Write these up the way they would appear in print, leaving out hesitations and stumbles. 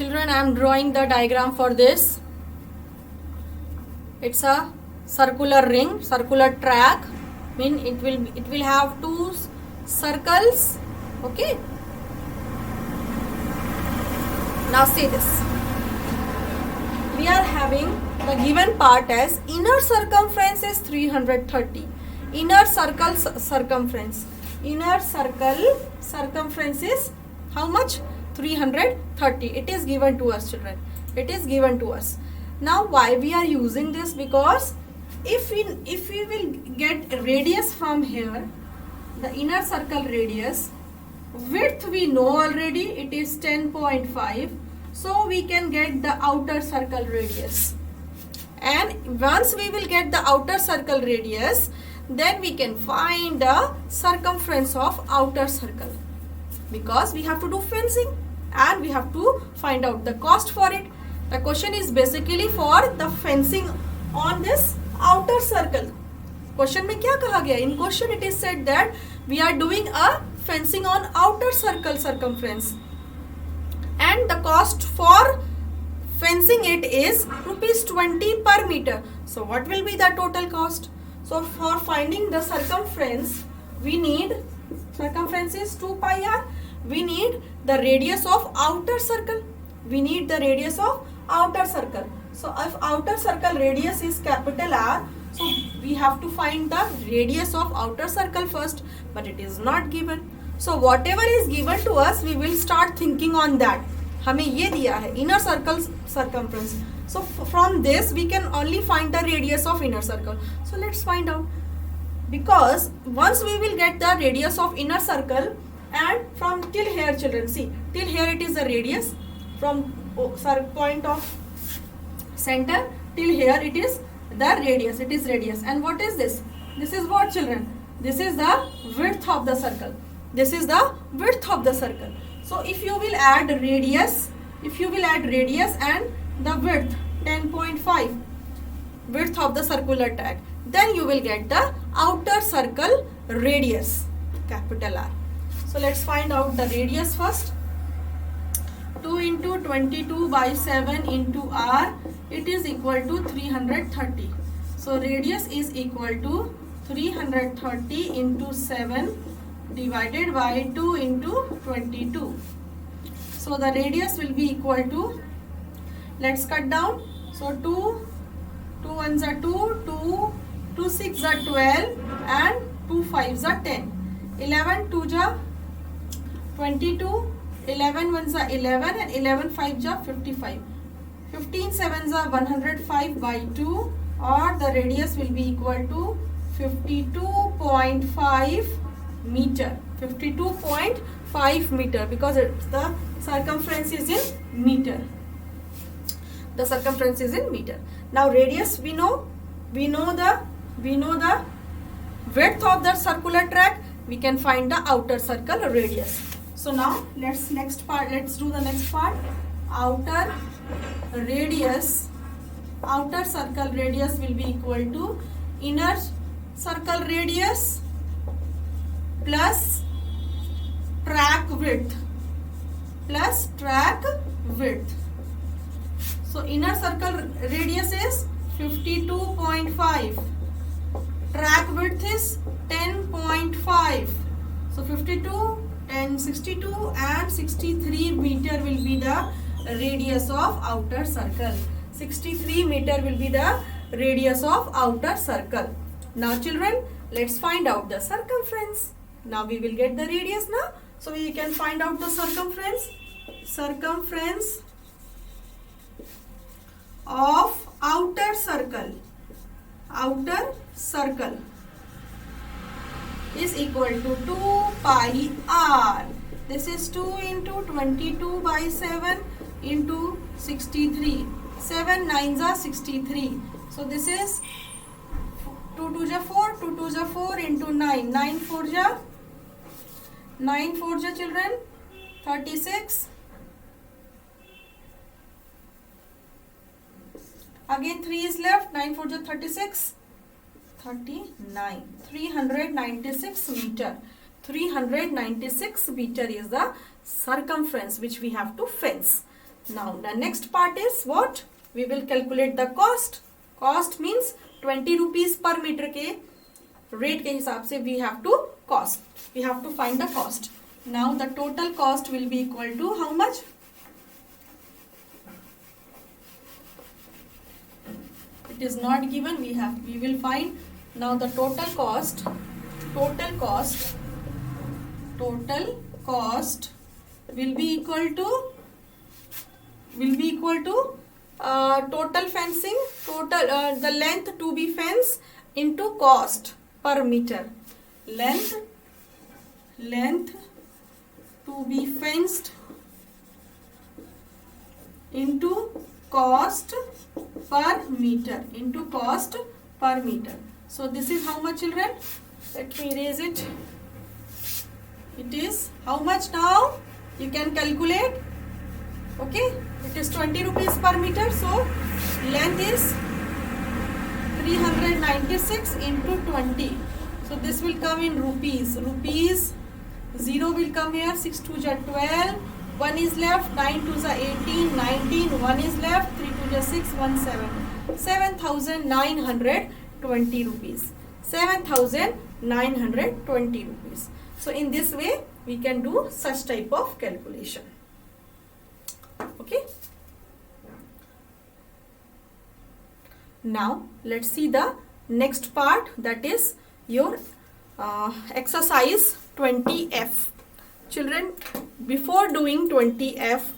children, I am drawing the diagram for this. It's a circular ring, circular track. It will have two circles. Okay. Now see this. We are having the given part as inner circumference is 330. Inner circle circumference. Inner circle circumference is how much? 330. It is given to us, children. It is given to us. Now why we are using this? Because if we will get a radius from here, the inner circle radius, width we know already, it is 10.5. So we can get the outer circle radius. And once we will get the outer circle radius, then we can find the circumference of outer circle. Because we have to do fencing and we have to find out the cost for it. The question is basically for the fencing on this outer circle. Question में क्या कहा गया? In question it is said that we are doing a fencing on outer circle circumference. And the cost for fencing it is ₹20 per meter. So what will be the total cost? So for finding the circumference, we need, circumference is 2 pi r. We need the radius of outer circle. We need the radius of outer circle. So if outer circle radius is capital R, so we have to find the radius of outer circle first, but it is not given. So whatever is given to us, we will start thinking on that. हमें ये दिया है inner circle circumference. So from this we can only find the radius of inner circle. So let's find out. Because once we will get the radius of inner circle, and from till here, children, see, till here it is the radius, from point of center till here it is the radius, it is radius. And what is this? This is what, children? This is the width of the circle. This is the width of the circle. So if you will add radius, and the width 10.5 width of the circular track, then you will get the outer circle radius, capital R. So let's find out the radius first. 2 into 22 by 7 into R, it is equal to 330. So radius is equal to 330 into 7 divided by 2 into 22. So the radius will be equal to, let's cut down. So 2 1s are 2, 2 6s are 12, and 2 5s are 10. 11 2s are 22, 11 1s are 11, and 11 5s are 55. 15 7s are 105 by 2, or the radius will be equal to 52.5 meter. 52.5 meter, because the circumference is in meter. The circumference is in meter. Now radius we know the width of the circular track. We can find the outer circle radius. So now let's do the next part. Outer circle radius will be equal to inner circle radius plus track width. So inner circle radius is 52.5. Track width is 10.5. So 52, 10, 62 and 63 meter will be the radius of outer circle. 63 meter will be the radius of outer circle. Now children, let's find out the circumference. Now we will get the radius now. So we can find out the circumference. Circumference of outer circle is equal to 2 pi r. This is 2 into 22 by 7 into 63. 7 9s are 63. So this is 2 2s are 4, 2 2s are 4 into 9. 9 4s are 9 4s are children 36. Again 3 is left. 9 4s are 36. 39. 396 meter. 396 meter is the circumference which we have to fence. Now the next part is what? We will calculate the cost. Cost means 20 rupees per meter के rate के हिसाब से we have to cost. We have to find the cost. Now the total cost will be equal to how much? It is not given. We will find now the total cost. Total cost will be equal to total fencing, total the length to be fenced into cost per meter. Length to be fenced into cost per meter. So this is how much, children? Let me erase it. It is how much now? You can calculate. Okay, it is 20 rupees per meter. So length is 396 into 20. So this will come in rupees. 0 will come here. 6 2 are 12. 1 is left. 9 2 are 18. 19. 1 is left. 3 2 are 6. 1 7. 7,920 rupees. 7,920 rupees. So in this way we can do such type of calculation. Okay. Now let's see the next part, that is your exercise 20F. Children, before doing 20F,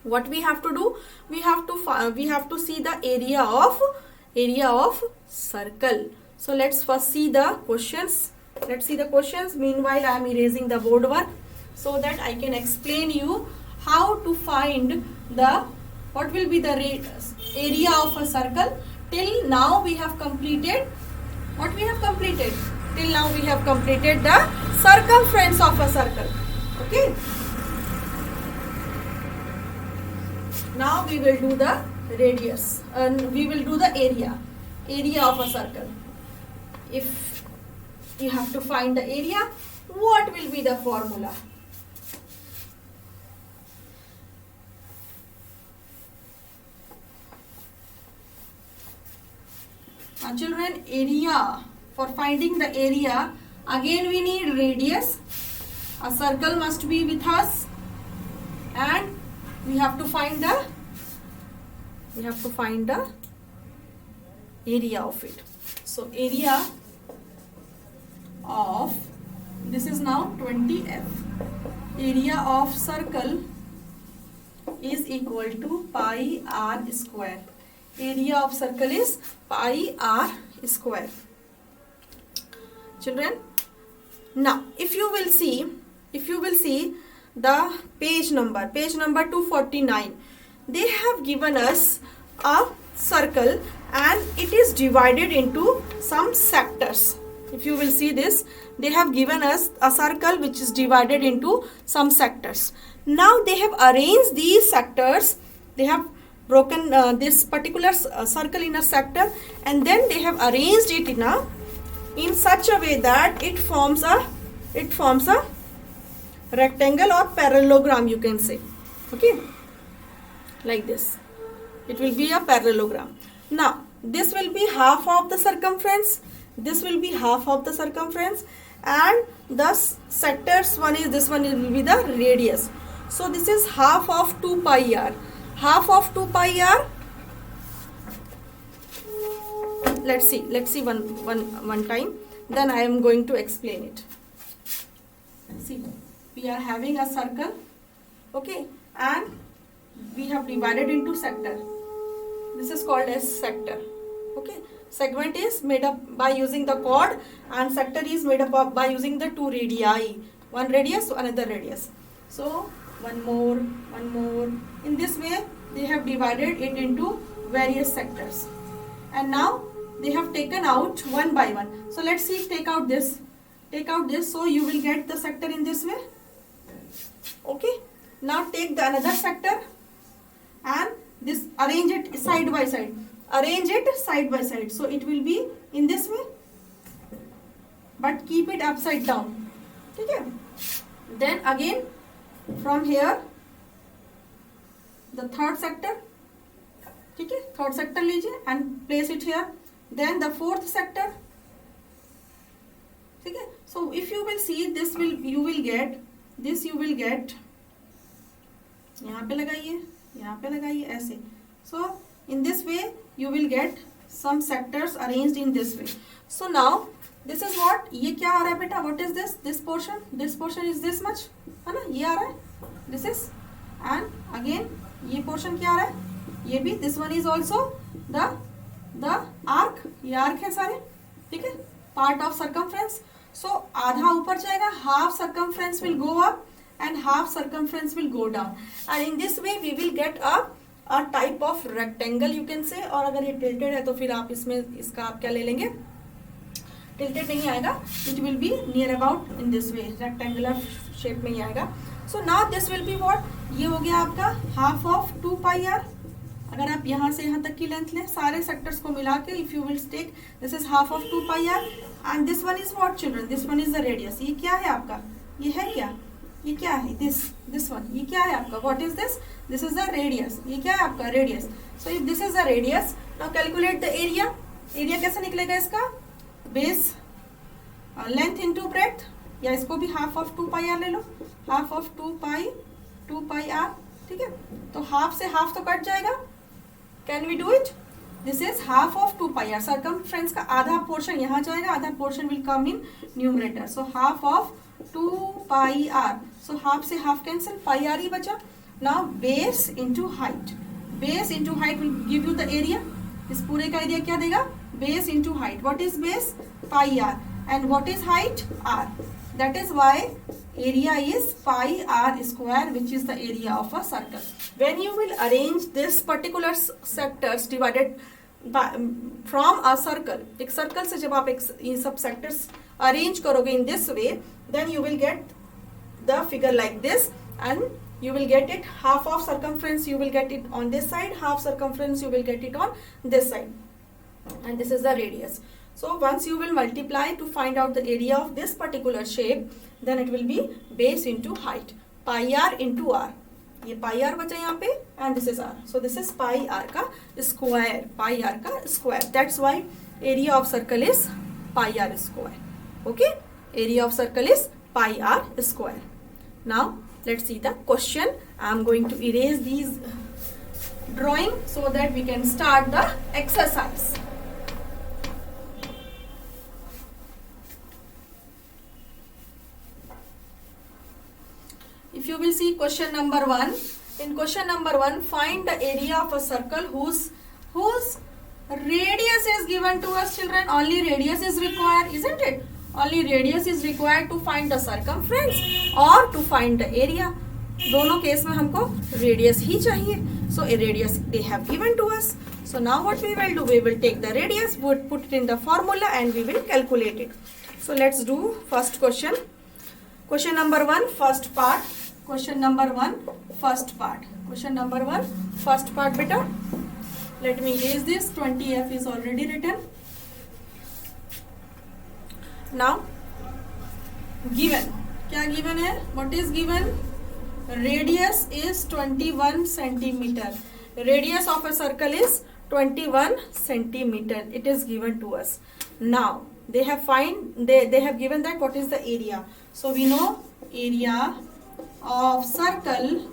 what we have to do? We have to see the area of circle. So let's first see the questions. Meanwhile, I am erasing the board work so that I can explain you how to find what will be the area of a circle. Till now we have completed what we have completed. Till now we have completed the circumference of a circle. Okay. Now we will do the radius and we will do the area of a circle. If you have to find the area, what will be the formula? Children, area, for finding the area, again we need radius. A circle must be with us and we have to find the area of it. So area of, this is now 20F. Area of circle is equal to pi r square. Area of circle is pi r square. Children, now if you will see the page number 249, they have given us a circle and it is divided into some sectors. If you will see this, they have given us a circle which is divided into some sectors. Now they have arranged these sectors. They have broken this particular circle in a sector, and then they have arranged it in such a way that it forms a rectangle or parallelogram, you can say. Okay, like this. It will be a parallelogram. Now this will be half of the circumference. This will be half of the circumference, and the sectors one is this one will be the radius. So this is half of 2 pi r. Half of 2 pi r. Let's see one time. Then I am going to explain it. See, we are having a circle, okay, and we have divided into sector. This is called as sector. Okay, segment is made up by using the chord, and sector is made up by using the 2 radii. One radius, another radius. So one more. In this way they have divided it into various sectors, and now they have taken out one by one. So let's see, take out this, so you will get the sector in this way. Okay, now take the another sector and this, arrange it side by side. So it will be in this way, but keep it upside down. Okay, then again from here the third sector, ठीक है, third sector लीजिए and place it here, then the fourth sector, ठीक है. So if you will see this will, you will get this, you will get, यहाँ पे लगाइए, यहाँ पे लगाइए, ऐसे. So in this way you will get some sectors arranged in this way. So now this is what, ये क्या आ रहा है बेटा, what is this, this portion is this much, है ना, ये आ रहा है, this is, and again ये portion क्या आ रहा है, ये भी, this one is also the arc, ये arc है सारे, ठीक है, part of circumference. So आधा ऊपर जाएगा, half circumference will go up and half circumference will go down, and in this way we will get a type of rectangle you can say. और अगर ये tilted है तो फिर आप इसमें इसका आप क्या ले लेंगे, tilted नहीं आएगा, it will be near about in this way, rectangular shape में ही आएगा. So now this will be what, ये हो गया आपका half of 2 pi r. अगर आप यहाँ से यहाँ तक की लेंथ लें सारे सेक्टर्स को मिला के, if you will take, this is half of 2 pi r, and this one is what children, this one is the radius. ये क्या है आपका, ये है क्या, ये क्या है, this one, ये क्या है आपका, what is this, this is the radius, ये क्या है आपका radius. So if this is the radius, now calculate the area. area कैसे निकलेगा इसका, base length into breadth, या इसको भी half of 2 pi r ले लो, half of 2 pi r, ठीक है. तो half से half तो कट जाएगा, can we do it, this is half of 2 pi r. circumference का आधा portion यहाँ जाएगा, आधा portion will come in numerator. So half of 2 pi r, so half से half cancel, pi r ही बचा. Now base into height, base into height will give you the area. इस पूरे का एरिया क्या देगा, base into height. What is base, pi r, and what is height, r. That is why area is pi r square, which is the area of a circle. When you will arrange this particular sectors divided by from a circle, एक circle से जब आप ये सब sectors arrange करोगे in this way, then you will get the figure like this, and you will get it, half of circumference you will get it on this side, half circumference you will get it on this side, and this is the radius. So once you will multiply to find out the area of this particular shape, then it will be base into height, pi r into r. ये pi r बचा यहाँ पे, and this is r. So this is pi r का square, pi r का square. That's why area of circle is pi r square. Okay, area of circle is pi r square. Now let's see the question. I am going to erase these drawing so that we can start the exercise. If you will see question number 1, in question number 1, find the area of a circle whose radius is given to us, children. Only radius is required, isn't it? Only radius is required to find the circumference or to find the area. दोनों case में हमको radius ही चाहिए. So a radius they have given to us. So now what we will do? We will take the radius, would put it in the formula, and we will calculate it. So let's do first question. Question number 1, first part. Question number 1, first part. Question number 1, first part, beta. Let me erase this. 20F is already written. Now given, क्या given है, what is given, radius is 21 centimeter. Radius of a circle is 21 centimeter. It is given to us. Now they have given that what is the area. So we know area of circle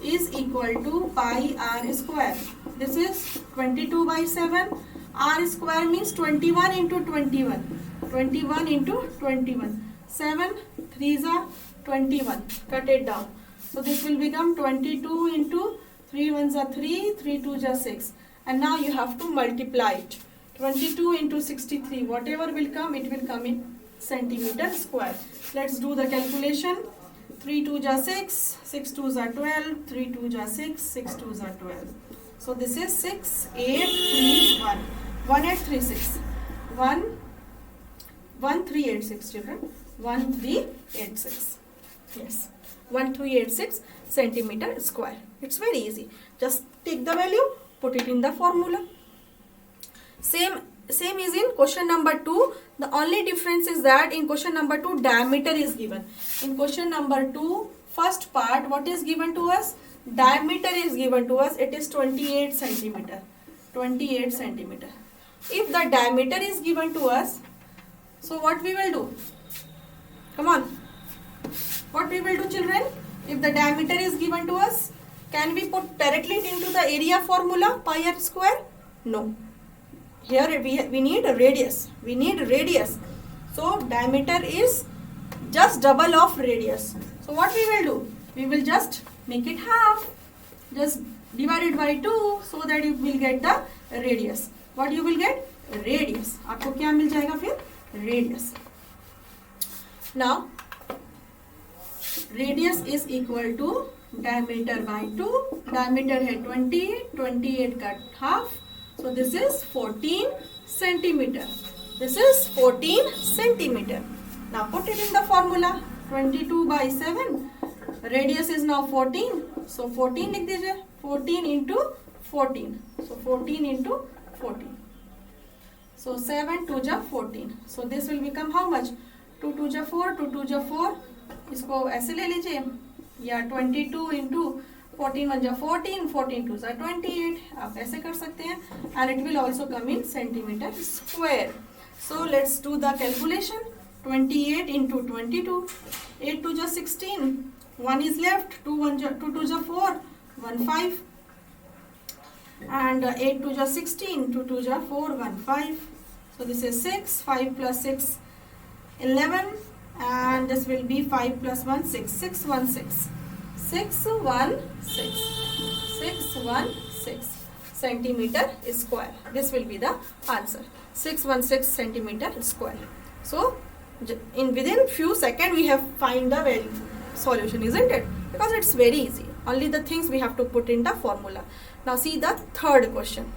is equal to pi r square. This is 22 by 7. R square means 21 into 21. 21 into 21. 7 3s are 21. Cut it down. So this will become 22 into 3 1s are 3, 3 2s are 6. And now you have to multiply it. 22 into 63. Whatever will come, it will come in centimeter square. Let's do the calculation. 3 2s are 6, 6 2s are 12, 3 2s are 6, 6 2s are 12. So this is 6, 8, 3, 1. 1836. 1386, children. 1386. Yes. 1386 centimeter square. It's very easy. Just take the value, put it in the formula. Same is in question number 2. The only difference is that in question number 2 diameter is given. In question number 2 first part, what is given to us? diameter is given to us, it is 28 centimeter. 28 centimeter. If the diameter is given to us, so what we will do? Come on. What we will do, children? If the diameter is given to us, can we put directly into the area formula, pi r square? No. Here we need a radius. We need radius. So diameter is just double of radius. So what we will do? We will just make it half. Just divide it by 2 so that you will get the radius. What you will get? Radius. आपको क्या मिल जाएगा फिर? Radius. Now radius is equal to diameter by 2. Diameter है 28. 28 का half. So this is 14 centimeter. This is 14 centimeter. Now put it in the formula. 22 by 7. Radius is now 14. So 14 लिख दीजिए. 14 into 14. So 14 into 14. So 7 2 जा 14. So this will become how much? 2 2 जा 4. 2 2 जा 4. इसको ऐसे ले लीजिए. या 22 into 14 1 जा 14. 14 2 जा 28. आप ऐसे कर सकते हैं. And it will also come in centimeter square. So let's do the calculation. 28 into 22. 8 2 जा 16. 1 is left. 2 2 जा 4. 1 5. And 8 2 ja 16, 2 2 ja 4, 1 5. So this is 6, 5 plus 6, 11, and this will be 5 plus 1, 6, 6 1 6, 6 1 6, 6 1 6 centimeter square. This will be the answer. 616 centimeter square. So in within few seconds we have find the value solution, isn't it? Because it's very easy. Only the things we have to put in the formula. Now see the third question.